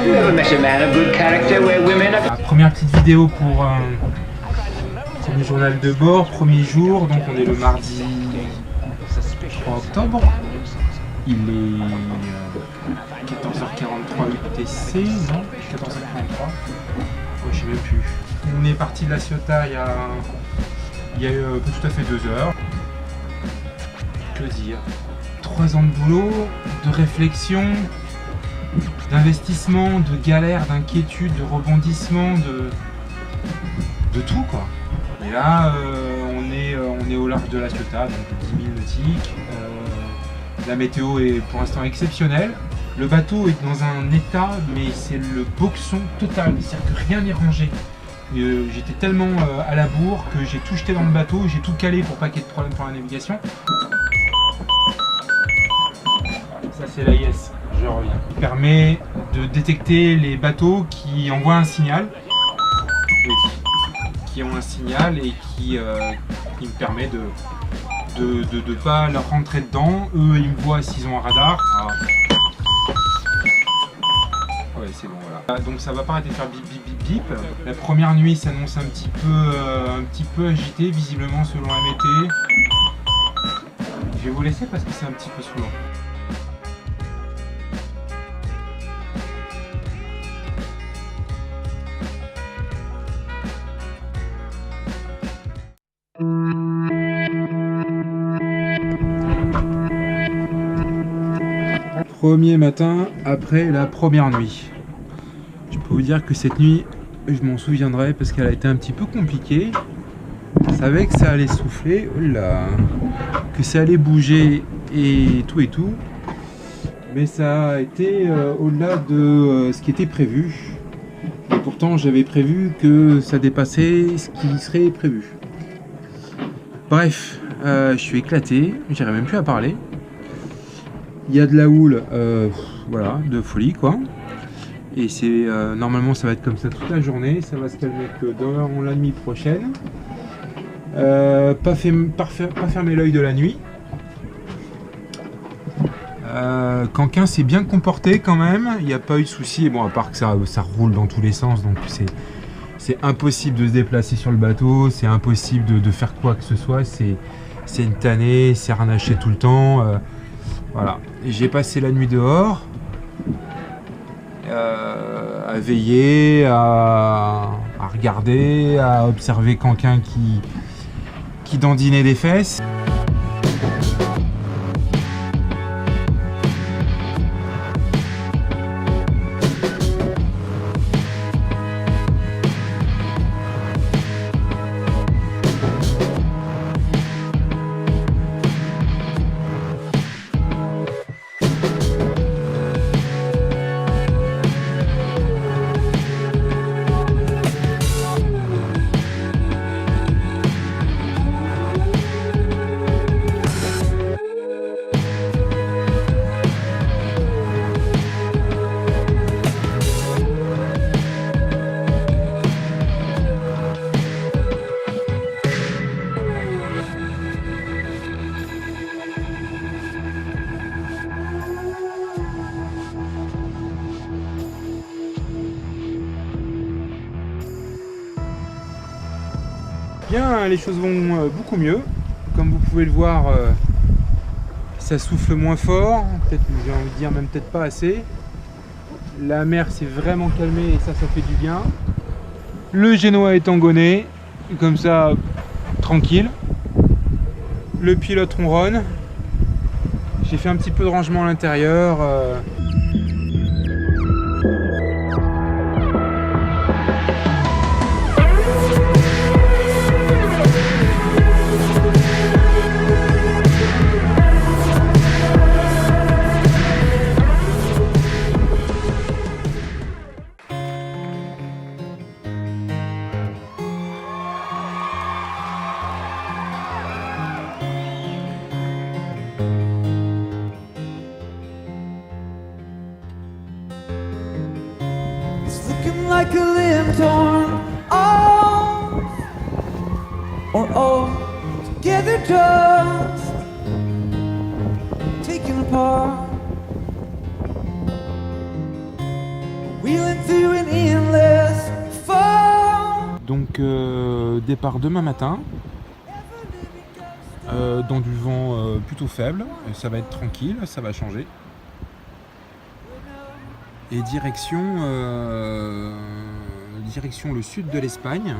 La première petite vidéo pour le journal de bord, premier jour, donc on est le mardi 3 octobre. Il est 14h43 UTC, non 14h43, je sais même plus. On est parti de La Ciotat il y a tout à fait 2 heures. Que dire, 3 ans de boulot, de réflexion, d'investissement, de galère, d'inquiétude, de rebondissement, de tout quoi. Et là, on est au large de La Ciotat, donc 10 000 nautiques. La météo est pour l'instant exceptionnelle. Le bateau est dans un état, mais c'est le boxon total, c'est-à-dire que rien n'est rangé. J'étais tellement à la bourre que j'ai tout jeté dans le bateau, j'ai tout calé pour pas qu'il y ait de problème pour la navigation. Ça c'est l'AIS, je reviens. Il permet de détecter les bateaux qui envoient un signal. Qui ont un signal et qui me permet de pas leur rentrer dedans. Eux ils me voient s'ils ont un radar. Ah. Ouais c'est bon voilà. Donc ça va pas arrêter de faire bip bip bip bip. La première nuit s'annonce un petit peu agitée visiblement selon la météo. Je vais vous laisser parce que c'est un petit peu saoulant. Premier matin après la première nuit. Je peux vous dire que cette nuit, je m'en souviendrai parce qu'elle a été un petit peu compliquée. Je savais que ça allait souffler, oh là, que ça allait bouger et tout. Mais ça a été au-delà de ce qui était prévu. Et pourtant, j'avais prévu que ça dépassait ce qui serait prévu. Bref, je suis éclaté, j'arrive même plus à parler. Il y a de la houle, voilà, de folie quoi. Et c'est normalement ça va être comme ça toute la journée, ça va se calmer que dans la nuit prochaine. Pas fermer l'œil de la nuit. Canquin s'est bien comporté quand même, il n'y a pas eu de souci. Bon, à part que ça roule dans tous les sens, donc c'est impossible de se déplacer sur le bateau, c'est impossible de faire quoi que ce soit. C'est une tannée, c'est harnaché tout le temps. Voilà, j'ai passé la nuit dehors, à veiller, à regarder, à observer Canquin qui dandinait des fesses. Bien, les choses vont beaucoup mieux. Comme vous pouvez le voir, ça souffle moins fort. Peut-être, j'ai envie de dire, même peut-être pas assez. La mer s'est vraiment calmée et ça fait du bien. Le génois est engonné, comme ça, tranquille. Le pilote ronronne. J'ai fait un petit peu de rangement à l'intérieur. Like a limb torn off, or all together just taken apart. We Donc départ demain matin, dans du vent plutôt faible, ça va être tranquille, ça va changer. Et direction le sud de l'Espagne,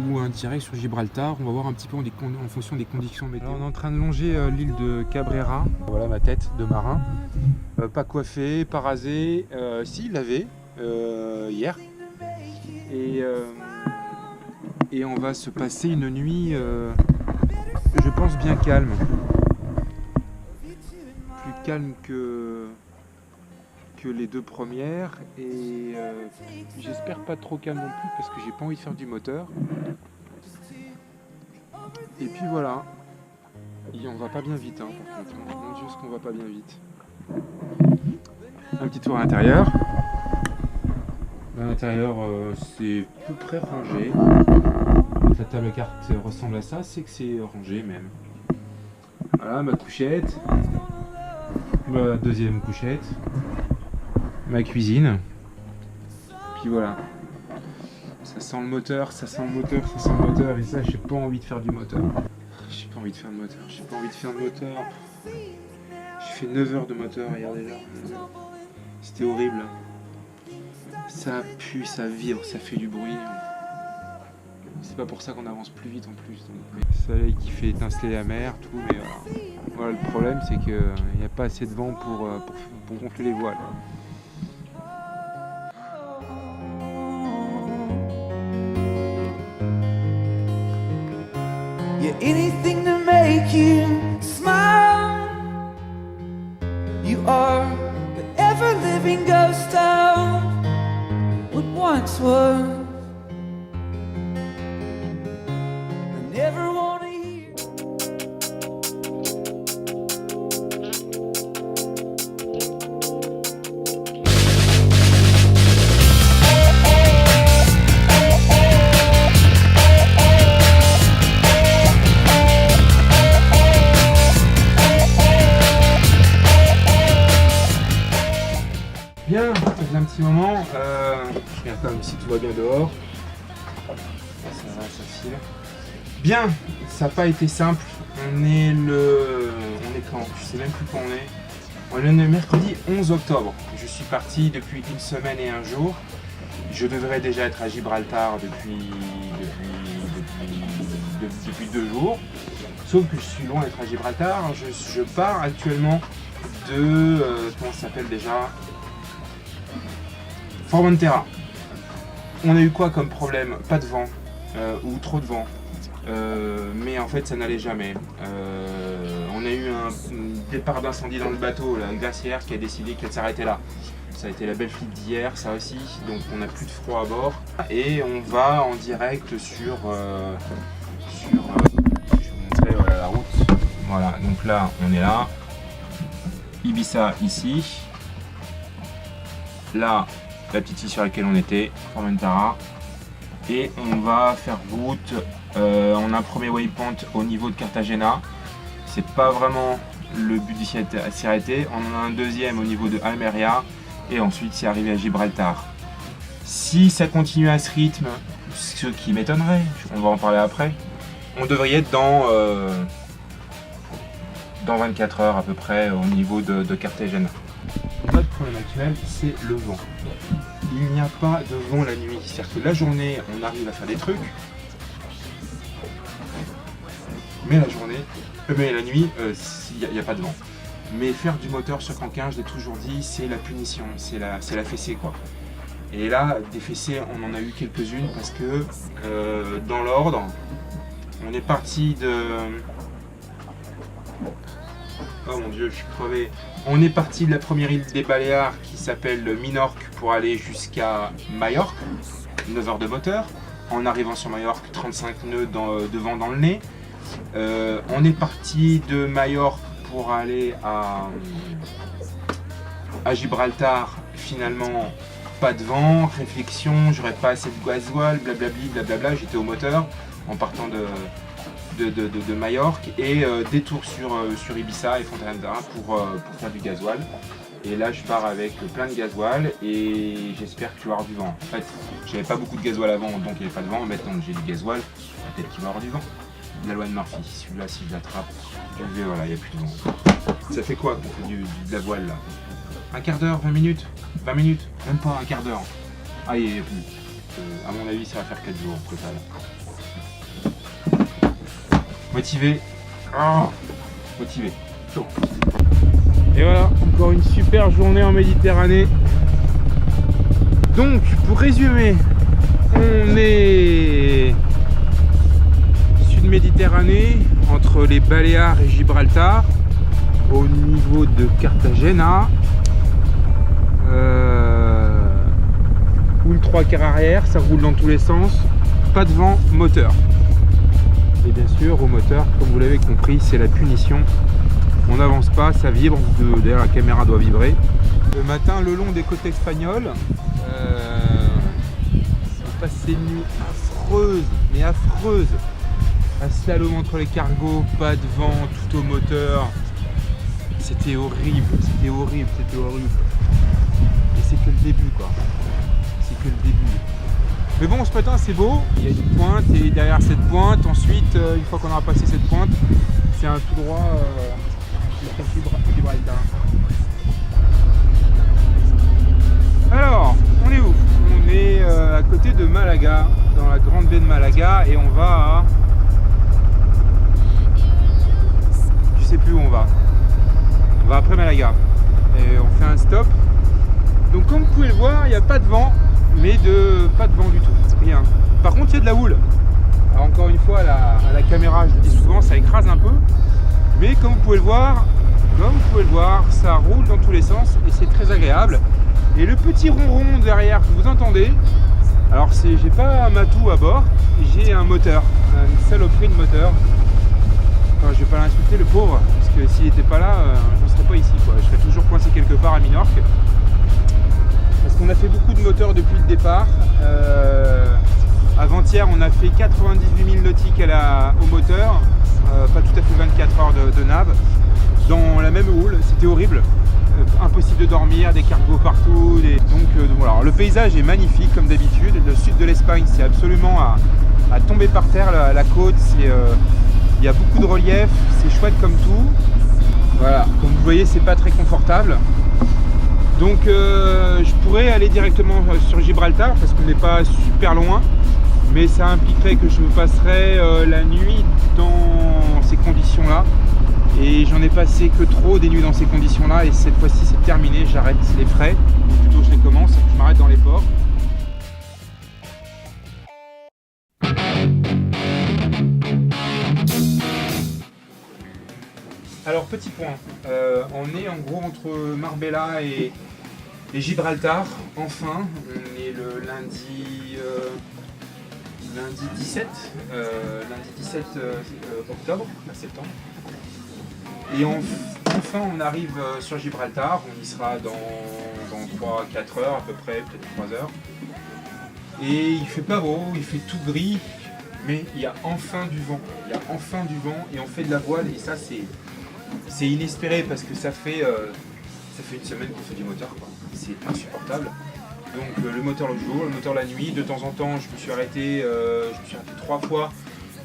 ou un direct sur Gibraltar. On va voir un petit peu en fonction des conditions météo. Alors, on est en train de longer l'île de Cabrera. Voilà ma tête de marin. Pas coiffé, pas rasé. Si, lavé hier. Et on va se passer une nuit, je pense, bien calme. Plus calme que les deux premières, et j'espère pas trop calme non plus parce que j'ai pas envie de faire du moteur. Et puis voilà, on va pas bien vite par contre, mon Dieu ce qu'on va pas bien vite. Un petit tour à l'intérieur. À l'intérieur c'est à peu près rangé. Donc, la table carte ressemble à ça, c'est que c'est rangé même. Voilà ma couchette, ma deuxième couchette, ma cuisine, puis voilà. Ça sent le moteur, ça sent le moteur, ça sent le moteur, et ça j'ai pas envie de faire du moteur. J'ai pas envie de faire de moteur, j'ai pas envie de faire de moteur. J'ai fait 9 heures de moteur hier déjà. C'était horrible. Ça pue, ça vibre, ça fait du bruit. C'est pas pour ça qu'on avance plus vite en plus. Donc, le soleil qui fait étinceler la mer, tout, mais voilà, le problème c'est qu'il n'y a pas assez de vent pour gonfler les voiles. Yeah, anything to make you smile. You are the ever-living ghost of what once was. I never wanna hear. Bien, ça fait un petit moment, je regarde quand même si tout va bien dehors. Ça va, ça file. Bien, ça n'a pas été simple. On est quand? Je sais même plus quand on est. On est le mercredi 11 octobre. Je suis parti depuis une semaine et un jour. Je devrais déjà être à Gibraltar depuis 2 jours. Sauf que je suis loin d'être à Gibraltar. Je pars actuellement de... comment ça s'appelle déjà? Formentera. On a eu quoi comme problème? Pas de vent, ou trop de vent, mais en fait ça n'allait jamais. On a eu un départ d'incendie dans le bateau, la glacière, qui a décidé qu'elle s'arrêtait là. Ça a été la belle flippe d'hier, ça aussi, donc on n'a plus de froid à bord. Et on va en direct sur je vais vous montrer la route. Voilà, donc là on est là, Ibiza ici, là la petite île sur laquelle on était, Formentera, et on va faire route. On a un premier waypoint au niveau de Cartagena, c'est pas vraiment le but d'y s'arrêter. On en a un deuxième au niveau de Almeria, et ensuite c'est arrivé à Gibraltar. Si ça continue à ce rythme, ce qui m'étonnerait, on va en parler après, on devrait être dans 24 heures à peu près au niveau de Cartagena. Notre problème actuel, c'est le vent. Il n'y a pas de vent la nuit, c'est-à-dire que la journée, on arrive à faire des trucs, mais la nuit, il n'y a pas de vent. Mais faire du moteur sur Canquin, je l'ai toujours dit, c'est la punition, c'est la fessée quoi. Et là, des fessées, on en a eu quelques-unes parce que, dans l'ordre, on est parti de... Oh mon dieu, je suis crevé. On est parti de la première île des Baléares qui s'appelle Minorque pour aller jusqu'à Majorque, 9 heures de moteur. En arrivant sur Majorque, 35 nœuds de vent dans le nez. On est parti de Majorque pour aller à Gibraltar. Finalement, pas de vent, réflexion, j'aurais pas assez de gasoil, blablabli, blablabla. J'étais au moteur en partant de Majorque, et détour sur Ibiza et Formentera pour faire du gasoil. Et là je pars avec plein de gasoil et j'espère qu'il va y avoir du vent. En fait, j'avais pas beaucoup de gasoil avant, donc il n'y avait pas de vent. Maintenant que j'ai du gasoil, peut-être qu'il va y avoir du vent. La loi de Murphy, celui-là si je l'attrape, je vais, voilà, il n'y a plus de vent. Ça fait quoi qu'on fait de la voile là? Un quart d'heure, 20 minutes? 20 minutes? Même pas un quart d'heure. Ah, il n'y a plus. À mon avis, ça va faire 4 jours au total. Motivé. Oh, motivé. Chaud. Et voilà, encore une super journée en Méditerranée. Donc, pour résumer, on est sud-Méditerranée, entre les Baléares et Gibraltar, au niveau de Cartagena. Houle 3/4 arrière, ça roule dans tous les sens, pas de vent, moteur. Et bien sûr, au moteur, comme vous l'avez compris, c'est la punition. On n'avance pas, ça vibre, d'ailleurs la caméra doit vibrer. Le matin, le long des côtes espagnoles, on passe ces nuits affreuses, mais affreuses. Un slalom entre les cargos, pas de vent, tout au moteur. C'était horrible, c'était horrible, c'était horrible. Et c'est que le début quoi. C'est que le début. Mais bon, ce matin c'est beau, il y a une pointe et derrière cette pointe, ensuite, une fois qu'on aura passé cette pointe, c'est un tout droit jusqu'à Gibraltar. Alors, on est où? On est à côté de Malaga, dans la grande baie de Malaga, et on va à... Je sais plus où on va. On va après Malaga. Et on fait un stop. Donc comme vous pouvez le voir, il n'y a pas de vent, mais pas de vent du tout, rien. Par contre, il y a de la houle. Alors encore une fois, à la caméra, je le dis souvent, ça écrase un peu. Mais comme vous pouvez le voir, ça roule dans tous les sens et c'est très agréable. Et le petit ronron derrière que vous entendez, alors j'ai pas un matou à bord, j'ai un moteur, une saloperie de moteur. Enfin, je vais pas l'insulter le pauvre, parce que s'il n'était pas là, je ne serais pas ici quoi. Je serais toujours coincé quelque part à Minorque. Parce qu'on a fait beaucoup de moteurs depuis le départ. Avant-hier, on a fait 98 000 nautiques au moteur, pas tout à fait 24 heures de nav, dans la même houle, c'était horrible. Impossible de dormir, des cargos partout. Donc voilà, le paysage est magnifique comme d'habitude. Le sud de l'Espagne, c'est absolument à tomber par terre, la côte, il y a beaucoup de relief, c'est chouette comme tout. Voilà, comme vous voyez, c'est pas très confortable. Donc je pourrais aller directement sur Gibraltar parce qu'on n'est pas super loin, mais ça impliquerait que je passerais la nuit dans ces conditions-là. Et j'en ai passé que trop des nuits dans ces conditions-là, et cette fois-ci c'est terminé, j'arrête les frais, ou plutôt je les commence, je m'arrête dans les ports. Alors petit point, on est en gros entre Marbella et Gibraltar, enfin, on est le lundi 17 octobre, septembre. Et enfin on arrive sur Gibraltar, on y sera dans 3-4 heures à peu près, peut-être 3 heures. Et il fait pas beau, il fait tout gris, mais il y a enfin du vent. Il y a enfin du vent et on fait de la voile et ça c'est inespéré parce que ça fait une semaine qu'on fait du moteur quoi. C'est insupportable. Donc le moteur le jour, le moteur la nuit, de temps en temps je me suis arrêté 3 fois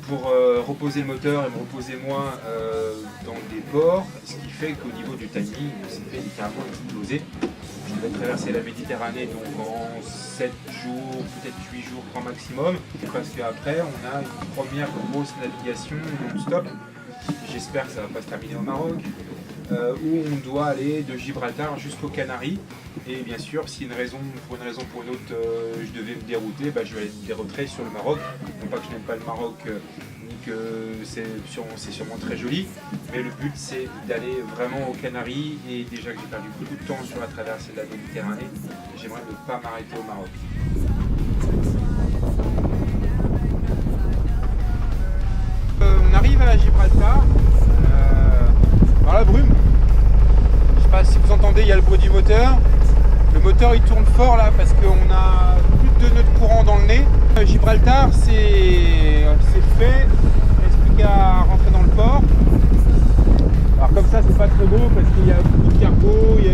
pour reposer le moteur et me reposer moi dans des ports, ce qui fait qu'au niveau du timing, on s'est fait littéralement exploser. Je devais traverser la Méditerranée donc en 7 jours, peut-être 8 jours grand maximum, parce qu'après on a une première grosse navigation non-stop. J'espère que ça ne va pas se terminer au Maroc, où on doit aller de Gibraltar jusqu'aux Canaries. Et bien sûr, si pour une raison ou pour une autre, je devais me dérouter, je vais aller me dérouter sur le Maroc. Non pas que je n'aime pas le Maroc, ni que c'est sûrement très joli, mais le but c'est d'aller vraiment aux Canaries. Et déjà que j'ai perdu beaucoup de temps sur la traversée de la Méditerranée, j'aimerais ne pas m'arrêter au Maroc. On arrive à Gibraltar, dans la brume. Je sais pas si vous entendez, il y a le bruit du moteur. Le moteur il tourne fort là parce qu'on a plus de nœuds de courant dans le nez. Gibraltar c'est fait, il reste plus qu'à rentrer dans le port. Alors comme ça c'est pas très beau parce qu'il y a beaucoup de cargo, il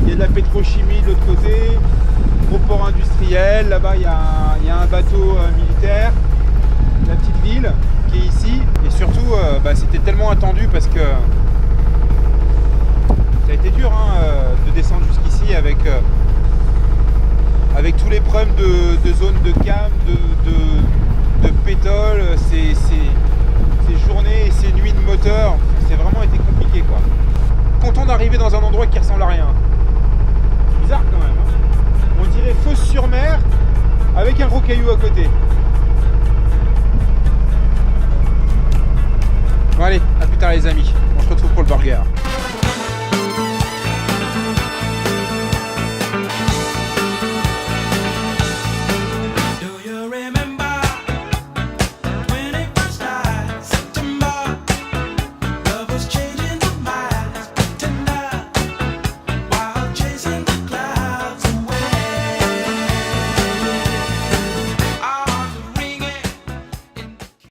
Il y a de la pétrochimie de l'autre côté, gros port industriel, là-bas il y a un bateau militaire, la petite ville qui est ici, et surtout c'était tellement attendu parce que ça a été dur de descendre jusqu'ici avec tous les problèmes de zone de cam, de pétole, ces journées et ces nuits de moteur, c'est vraiment été compliqué quoi. Content d'arriver dans un endroit qui ressemble à rien. C'est bizarre quand même. On dirait Fos-sur-Mer avec un gros caillou à côté. Bon allez, à plus tard les amis. On se retrouve pour le burger.